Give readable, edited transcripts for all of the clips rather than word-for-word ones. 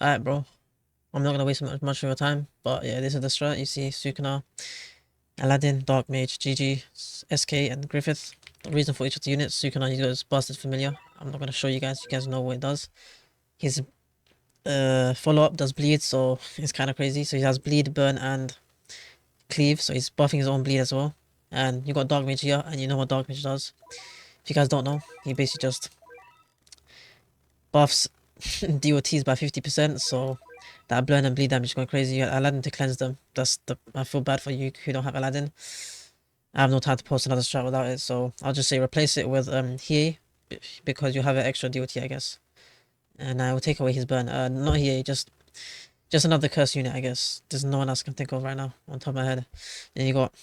Alright, bro. I'm not gonna waste much of your time, but yeah, this is the strat. You see Sukuna, Aladdin, Dark Mage, GG, SK, and Griffith. The reason for each of the units, Sukuna, he goes Bastard Familiar. I'm not gonna show you guys. You guys know what it does. His follow-up does bleed, so it's kind of crazy. So he has bleed, burn, and cleave. So he's buffing his own bleed as well. And you got Dark Mage here, and you know what Dark Mage does. If you guys don't know, he basically just buffs DOTs by 50%, so that burn and bleed damage is going crazy. You got Aladdin to cleanse them. I feel bad for you who don't have Aladdin. I have no time to post another strat without it, so I'll just say replace it with Hie, because you have an extra DOT, I guess. And I will take away his burn. Not Hie, just another curse unit, I guess. There's no one else I can think of right now on top of my head. Then you got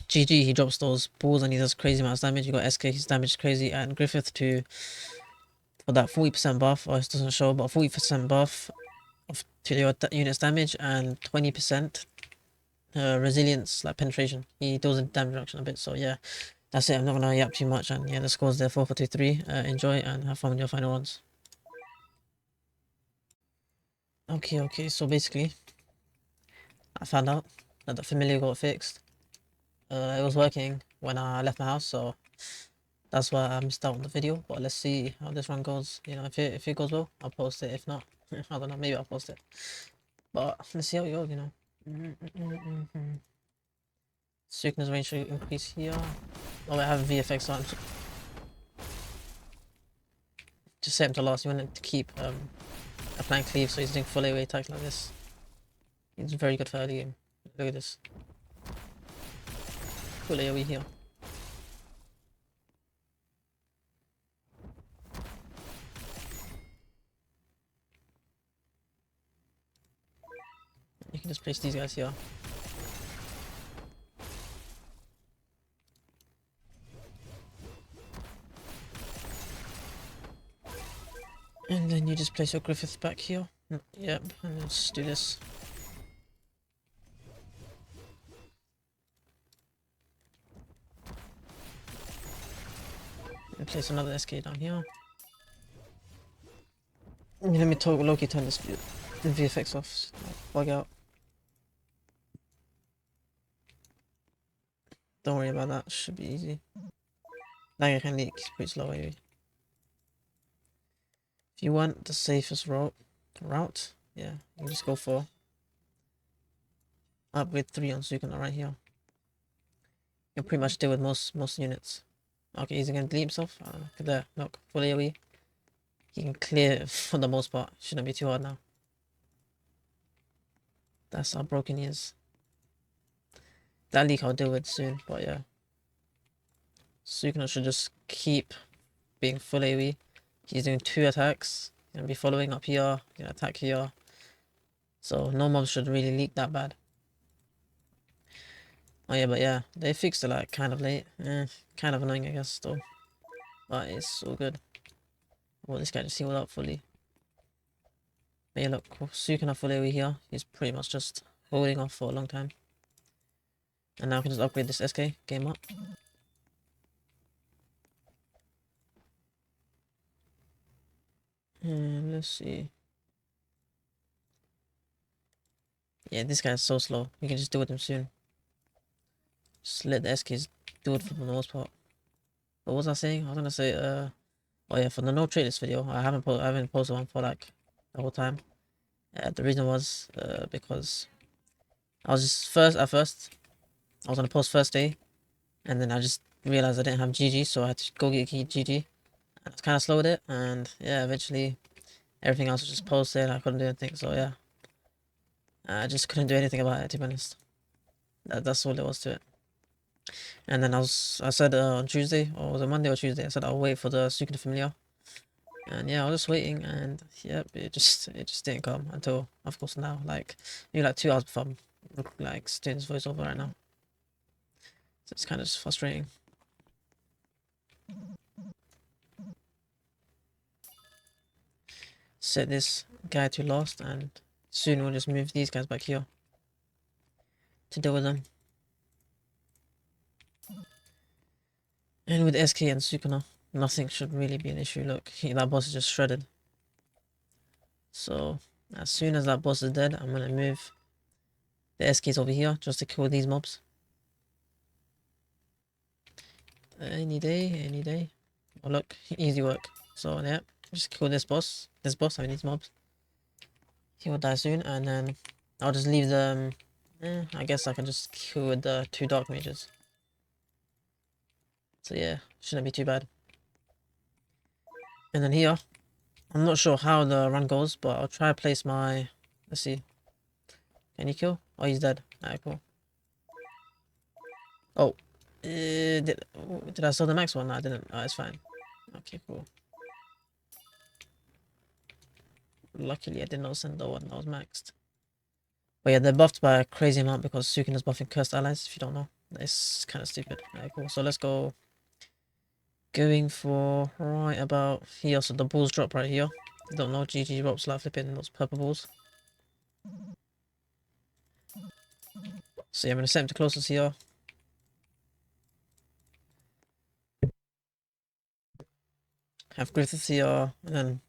GG, he drops those balls and he does crazy amounts of damage. You got SK, his damage is crazy, and Griffith for that 40% buff, or it doesn't show, but 40% buff to your unit's damage and 20% resilience, like penetration. He does a damage reduction a bit, so yeah, that's it. I'm not gonna yap too much, and yeah, the score's there 4-4-2-3. Enjoy and have fun with your final runs. Okay, so basically, I found out that the familiar got fixed. It was working when I left my house, so that's why I missed out on the video. But let's see how this run goes. You know, if it goes well, I'll post it. If not, I don't know, maybe I'll post it. But let's see how it goes, you know. Sickness range should increase here. Oh, I have VFX on. Just set him to last. You want him to keep applying cleave, so he's doing full AoE attacks like this. He's very good for early game. Look at this. Full AoE here. You can just place these guys here. And then you just place your Griffith back here. Yep, and let's do this. And place another SK down here. And let me toggle Loki turn this the VFX off. Bug out. Don't worry about that, should be easy. Dagger can leak, it's pretty slow anyway. If you want the safest route, yeah, you can just go for upgrade 3 on Sukuna right here. You'll pretty much deal with most units. Okay, he's gonna delete himself. Look at there, look, full AoE. He can clear for the most part. Shouldn't be too hard now. That's how broken he is. That leak I'll deal with soon, but yeah. Sukuna should just keep being full AoE. He's doing 2 attacks. He's gonna be following up here, gonna attack here. So no mobs should really leak that bad. Oh yeah, but yeah, they fixed it like kind of late. Kind of annoying I guess still. But it's all good. Well, this guy just healed up fully. But yeah, look, Sukuna full AoE here. He's pretty much just holding off for a long time. And now I can just upgrade this SK, game up. And let's see. Yeah, this guy's so slow. We can just deal with him soon. Just let the SKs do it for the most part. But what was I saying? I was gonna say, oh yeah, for the no Traitless video, I haven't posted one for like the whole time. The reason was because I was just at first I was gonna post first day, and then I just realized I didn't have GG, so I had to go get GG, and I kind of slowed it, and yeah, eventually everything else was just posted. I couldn't do anything, so yeah, I just couldn't do anything about it, to be honest. That's all there was to it. And then I said on Tuesday, or was it Monday or Tuesday? I said I'll wait for the Sukuna Familiar. And yeah, I was just waiting, and yep, it just didn't come until, of course, now. Like maybe like 2 hours before I'm like doing this voiceover right now. So it's kind of just frustrating. Set this guy to last, and soon we'll just move these guys back here to deal with them. And with SK and Sukuna, nothing should really be an issue. Look, that boss is just shredded. So as soon as that boss is dead, I'm gonna move the SKs over here just to kill these mobs. Any day, any day. Oh look, easy work. So yeah, just kill this boss. I mean these mobs. He will die soon, and then I'll just leave them. I guess I can just kill with the 2 dark mages. So yeah, shouldn't be too bad. And then here, I'm not sure how the run goes, but I'll try to place my... Let's see. Can he kill? Oh, he's dead. Alright, cool. Oh. Did I sell the max one? No, I didn't. Oh, it's fine. Okay, cool. Luckily, I did not send the one that was maxed. But yeah, they're buffed by a crazy amount because Sukin is buffing cursed allies, if you don't know. It's kind of stupid. Alright, cool. So let's go... Going for right about here. So the balls drop right here. Don't know, GG drops like flipping those purple balls. So yeah, I'm gonna set him to closest here. Have Griffith here, and then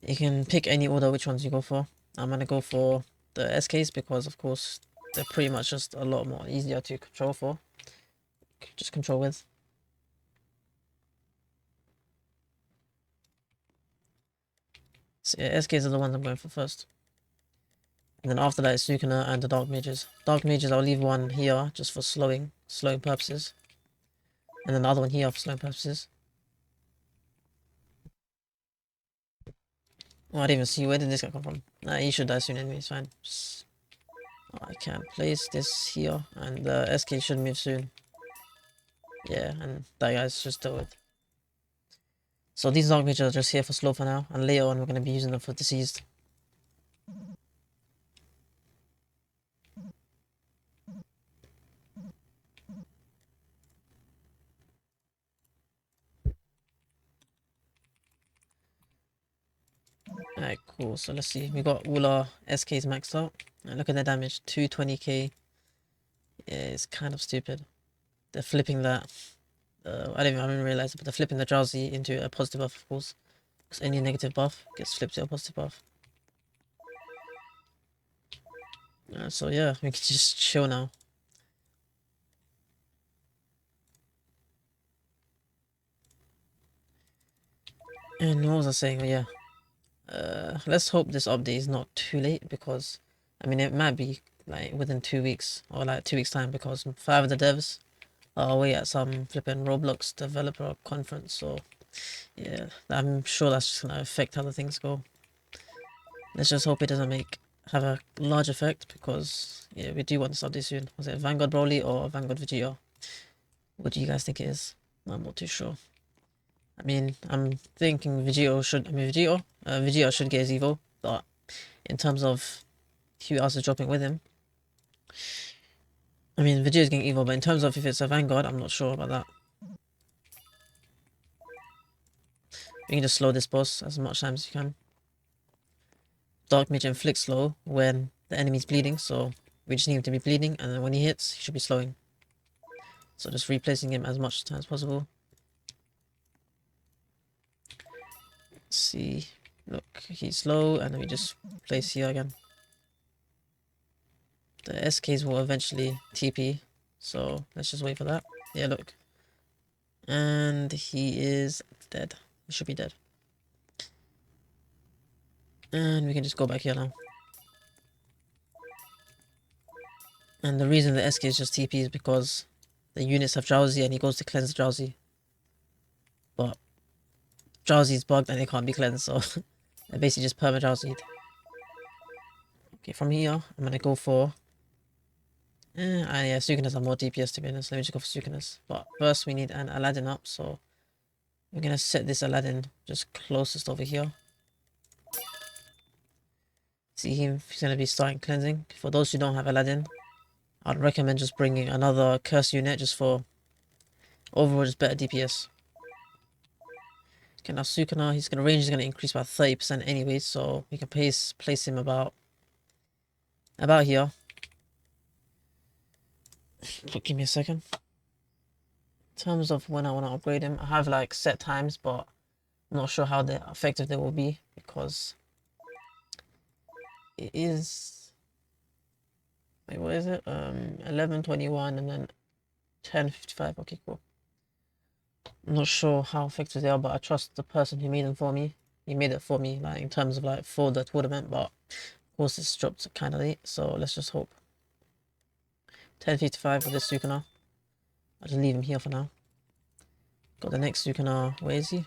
you can pick any order which ones you go for. I'm gonna go for the SKs because of course they're pretty much just a lot more easier to control for. Just control with. So yeah, SKs are the ones I'm going for first. And then after that is Sukuna and the Dark Mages. Dark Mages I'll leave one here just for slowing purposes. And then the other one here for slowing purposes. Oh, I didn't even see, where did this guy come from? Nah, he should die soon anyway, it's fine. Just... Oh, I can place this here, and the SK should move soon. Yeah, and that guy's just dealt with. So these Dark Mages are just here for slow for now, and later on we're going to be using them for deceased. Alright, cool. So let's see. We got all our SKs maxed out. And look at their damage. 220k. Yeah, it's kind of stupid. They're flipping that. I didn't realize it, but they're flipping the drowsy into a positive buff, of course. Because any negative buff gets flipped to a positive buff. So yeah, we can just chill now. And what was I saying? Oh yeah. Let's hope this update is not too late because, I mean, it might be like within 2 weeks or like 2 weeks time because 5 of the devs are away at some flipping Roblox developer conference. So yeah, I'm sure that's just gonna affect how the things go. Let's just hope it doesn't have a large effect because yeah, we do want this update soon. Was it Vanguard Broly or Vanguard Vegeta? What do you guys think it is? I'm not too sure. I mean, I'm thinking Vegeta should get his Evo, but in terms of who else is dropping with him, I mean, Vegeta's getting Evo, but in terms of if it's a Vanguard, I'm not sure about that. We can just slow this boss as much time as you can. Dark Mage inflicts slow when the enemy's bleeding, so we just need him to be bleeding, and then when he hits, he should be slowing. So just replacing him as much time as possible. Let's see. Look, he's slow, and then we just place here again. The SKs will eventually TP, so let's just wait for that. Yeah, look. And he is dead. He should be dead. And we can just go back here now. And the reason the SK is just TP is because the units have Drowsy and he goes to cleanse the Drowsy. But Drowsy is bugged and it can't be cleansed, so they're basically just perma-Drowsied. Okay, from here, I'm gonna go for... yeah, Sukunas are more DPS to be honest. Let me just go for Sukunas. But first we need an Aladdin up, so... We're gonna set this Aladdin just closest over here. See him, he's gonna be starting cleansing. For those who don't have Aladdin, I'd recommend just bringing another curse unit just for overall just better DPS. Okay, now Sukuna, his range is gonna increase by 30% anyway, so we can place him about here. But give me a second. In terms of when I want to upgrade him, I have like set times, but I'm not sure how effective they will be because it is. Wait, what is it? 11:21 and then 10:55. Okay, cool. I'm not sure how effective they are, but I trust the person who made them for me. He made it for me, like in terms of like for the tournament, but of course it's dropped kind of late, so let's just hope. 10:55 for this Sukuna. I'll just leave him here for now. Got the next Sukuna. Where is he?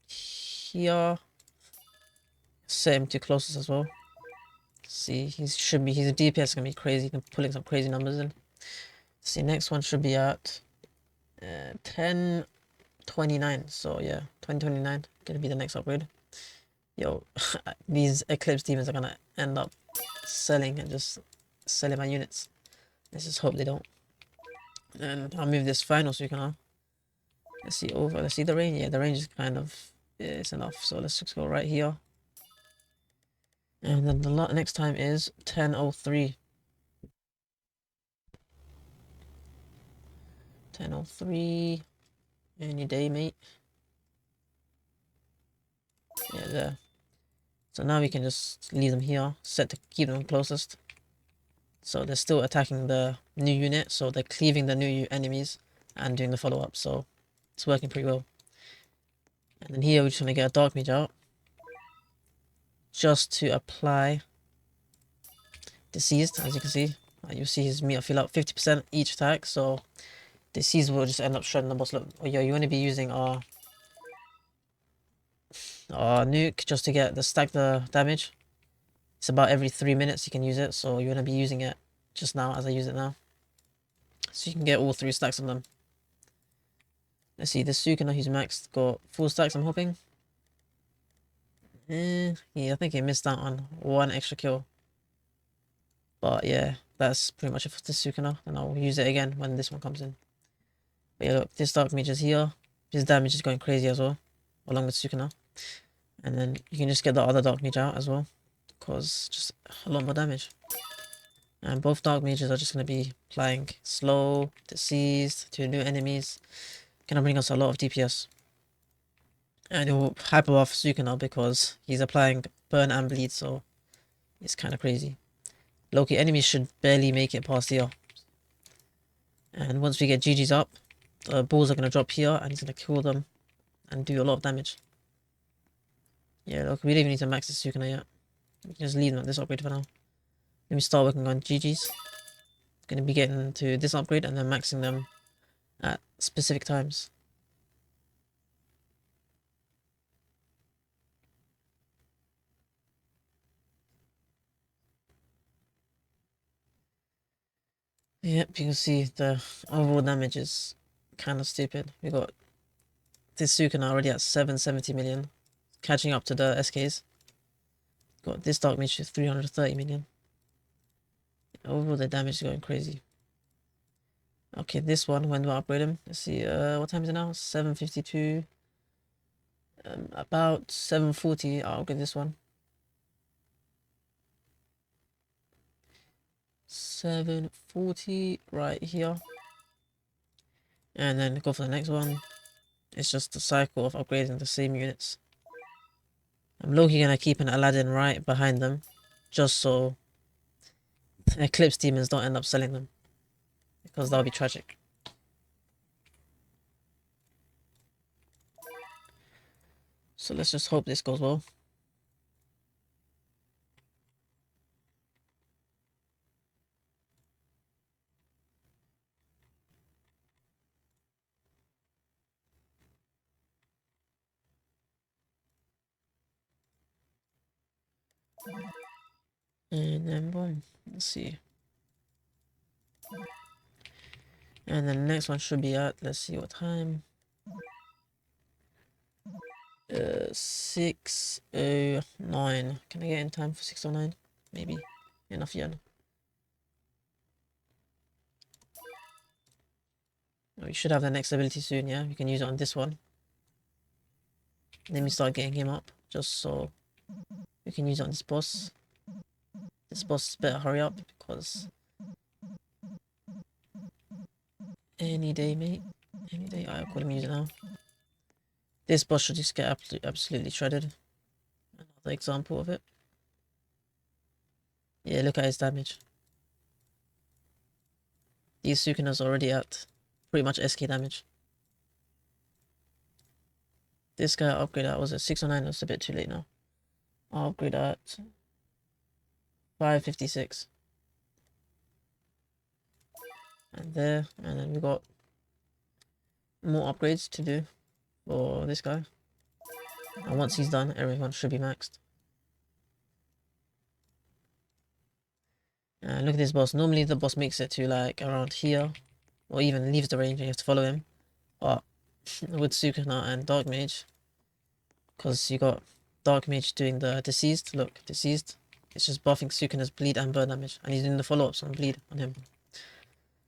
Here. Set him to closest as well. See, he should be. His DPS is gonna be crazy. He's pulling some crazy numbers in. See, next one should be at 10:29. So yeah, 2029 gonna be the next upgrade. Yo, these Eclipse demons are gonna end up selling and just selling my units. Let's just hope they don't. And I'll move this final Sukuna. Let's see over. Let's see the range. Yeah, the range is kind of it's enough. So let's just go right here. And then the next time is 10:03. 10:03. Any day, mate. Yeah, there. So now we can just leave them here, set to keep them closest. So they're still attacking the new unit, so they're cleaving the new enemies and doing the follow-up, so it's working pretty well. And then here we're just going to get a Dark Mage out, just to apply Deceased, as you can see. You see his meter fill up 50% each attack, so Deceased will just end up shredding the boss. Look, oh yeah, you want to be using our nuke just to get the stack the damage. It's about every 3 minutes you can use it, so you want to be using it just now as I use it now. So you can get all 3 stacks of them. Let's see, this Sukuna who's maxed got 4 stacks, I'm hoping. Yeah, I think he missed out on 1 extra kill. But yeah, that's pretty much it for this Sukuna, and I'll use it again when this one comes in. But yeah, look, this Dark Mage is here. His damage is going crazy as well, along with Sukuna. And then you can just get the other Dark Mage out as well, cause just a lot more damage. And both Dark Mages are just going to be applying slow, deceased to new enemies. Gonna bring us a lot of DPS. And it will hyper buff Sukuna because he's applying burn and bleed, so it's kind of crazy. Loki enemies should barely make it past here. And once we get GG's up, the balls are going to drop here and he's going to kill them and do a lot of damage. Yeah, look, we don't even need to max this Sukuna yet. We can just leave them at this upgrade for now. Let me start working on GG's. Going to be getting to this upgrade and then maxing them at specific times. Yep, you can see the overall damage is kind of stupid. We got this Sukuna already at 770 million, catching up to the SKs. Got this Dark Mage with 330 million. Overall, the damage is going crazy. Okay, this one, when do I upgrade him? Let's see, what time is it now? 7:52. About 7:40, I'll upgrade this one. 7:40 right here. And then go for the next one. It's just the cycle of upgrading the same units. I'm low-key gonna keep an Aladdin right behind them, just so Eclipse demons don't end up selling them, because that would be tragic. So let's just hope this goes well. And then boom, let's see. And then the next one should be at, let's see what time. 6:09. Can I get in time for 6:09? Maybe. Enough yen. Oh, you should have the next ability soon, yeah? We can use it on this one. Let me start getting him up, just so we can use it on this boss. This boss better hurry up, because any day, mate. Any day. I'll call him use it now. This boss should just get absolutely shredded. Another example of it. Yeah, look at his damage. These Sukunas are already at pretty much SK damage. This guy upgrade at, was it 609? That's a bit too late now. I'll upgrade at 556. And there, and then we got more upgrades to do for this guy. And once he's done, everyone should be maxed. And look at this boss. Normally the boss makes it to like around here, or even leaves the range and you have to follow him. But with Sukuna and Dark Mage, because you got Dark Mage doing the deceased, look, deceased. It's just buffing Sukuna's bleed and burn damage, and he's doing the follow-ups on bleed on him.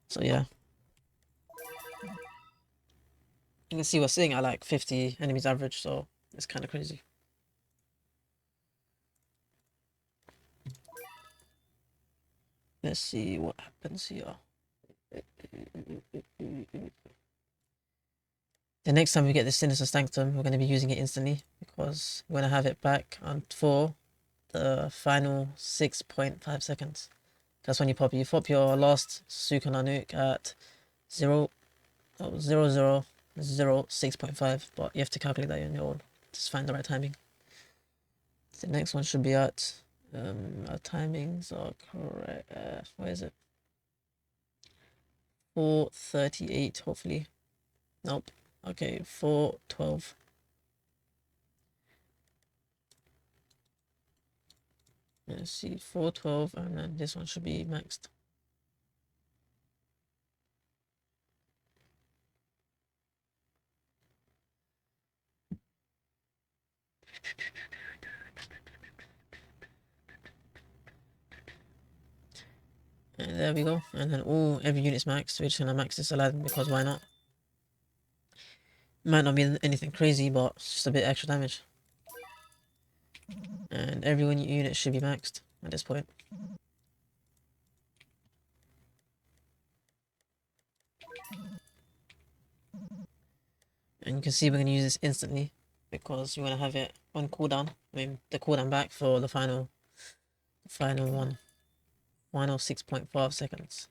So yeah. You can see we're sitting at like 50 enemies average, so it's kind of crazy. Let's see what happens here. The next time we get the Sinister Sanctum, we're going to be using it instantly, because we're going to have it back on for the final 6.5 seconds. That's when you pop your last Sukuna nuke at 0.06.5, but you have to calculate that on your own. Just find the right timing. The next one should be at our timings are correct. Where is it? 4:38, hopefully. Nope. Okay, 4:12. Let's see, 4:12, and then this one should be maxed. And there we go. And then every unit's maxed. We're just gonna max this Aladdin because why not? Might not be anything crazy, but it's just a bit extra damage. And every unit should be maxed at this point. And you can see we're gonna use this instantly because you wanna have it on cooldown. I mean the cooldown back for the final one. Final 6.5 seconds.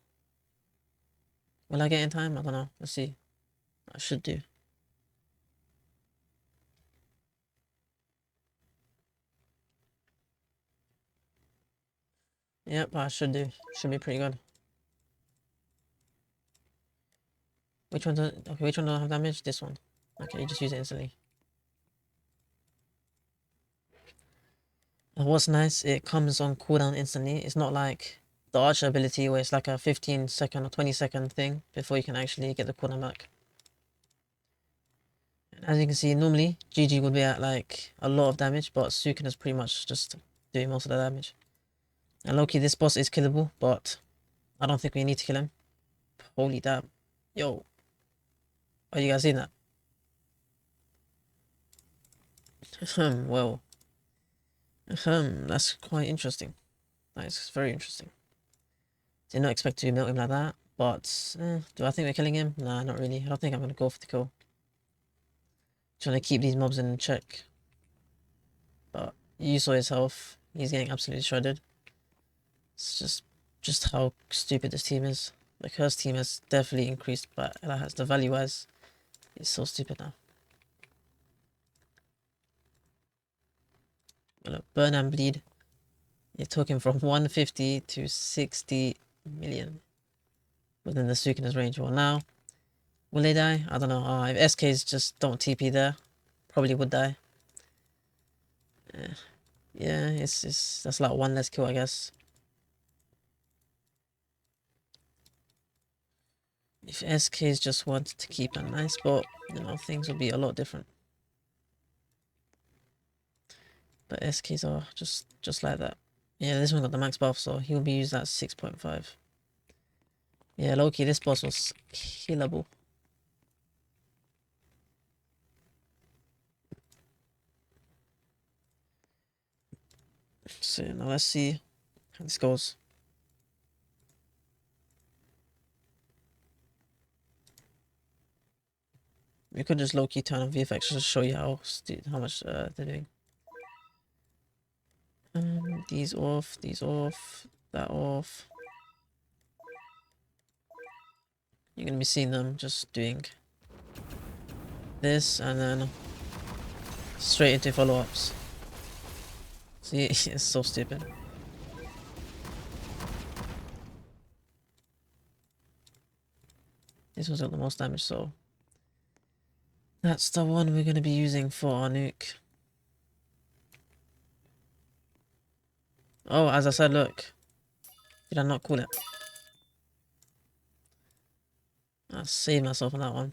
Will I get in time? I don't know. Let's see. I should do. Yep, I should do. Should be pretty good. Which one does okay, which one don't have damage? This one. Okay, you just use it instantly. And what's nice, it comes on cooldown instantly. It's not like the Archer ability where it's like a 15-second or 20-second thing before you can actually get the cooldown back. And as you can see, normally GG would be at like a lot of damage, but Sukuna's pretty much just doing most of the damage. And Loki, this boss is killable, but I don't think we need to kill him. Holy damn. Yo. Are you guys seeing that? Well. That's quite interesting. That is very interesting. Did not expect to melt him like that, but do I think we're killing him? Nah, not really. I don't think I'm gonna go for the kill. Trying to keep these mobs in check. But you saw his health. He's getting absolutely shredded. It's just how stupid this team is. The Curse team has definitely increased, but the value wise, it's so stupid now. Look, burn and bleed. You're talking from 150 to 60 million within the Sukuna's range. Well, now, will they die? I don't know. If SKs just don't TP there, probably would die. Yeah, that's like one less kill, I guess. If SKs just wanted to keep a nice spot, you know, things would be a lot different. But SKs are just like that. Yeah, this one got the max buff, so he'll be used at 6.5. Yeah, Loki, this boss was killable. So now let's see how this goes. We could just low-key turn on VFX just to show you how much they're doing. These off, these off. that off. You're gonna be seeing them just doing this and then straight into follow-ups. See, it's so stupid. This was got the most damage, so that's the one we're gonna be using for our nuke. Oh, as I said, look. Did I not call it? I saved myself on that one.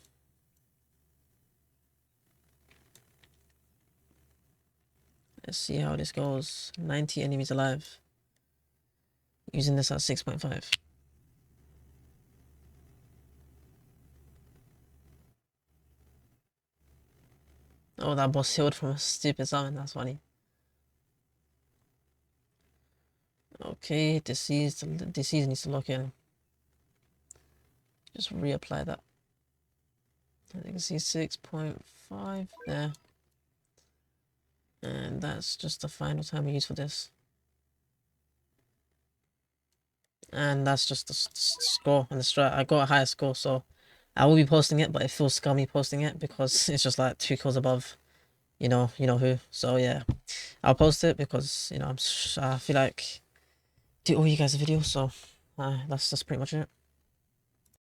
Let's see how this goes. 90 enemies alive. Using this at 6.5. Oh, that boss healed from a stupid summon. That's funny. Okay, disease needs to lock in. Just reapply that. I can see 6.5 there. And that's just the final time we use for this. And that's just the score on the strat. I got a higher score, so I will be posting it, but it feels scummy posting it because it's just like 2 kills above, you know who. So yeah, I'll post it because I feel like do owe you guys a video. So that's pretty much it.